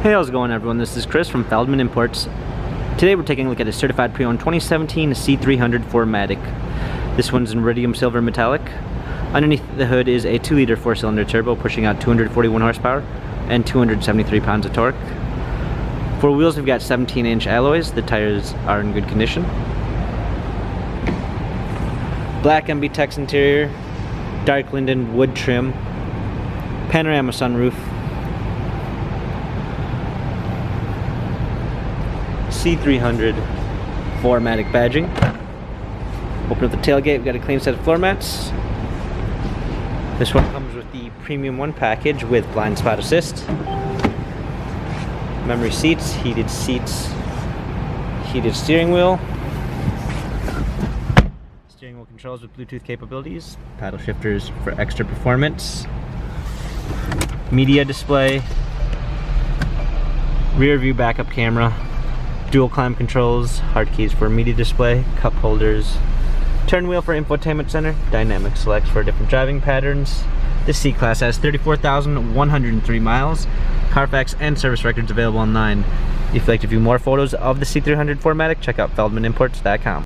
Hey, how's it going everyone? This is Chris from Feldmann Imports. Today we're taking a look at a certified pre-owned 2017 C300 4MATIC. This one's in iridium silver metallic. Underneath the hood is a 2-liter 4-cylinder turbo pushing out 241 horsepower and 273 pounds of torque. For wheels we've got 17-inch alloys. The tires are in good condition. Black MB-Tex interior, dark linden wood trim, panorama sunroof, C300 4MATIC badging. Open up the tailgate, we've got a clean set of floor mats. This one comes with the Premium 1 package with blind spot assist, memory seats, heated steering wheel controls with Bluetooth capabilities, paddle shifters for extra performance, media display, rear view backup camera, dual climb controls, hard keys for media display, cup holders, turn wheel for infotainment center, dynamic select for different driving patterns. This C-Class has 34,103 miles, Carfax and service records available online. If you'd like to view more photos of the C300 4MATIC, check out feldmanimports.com.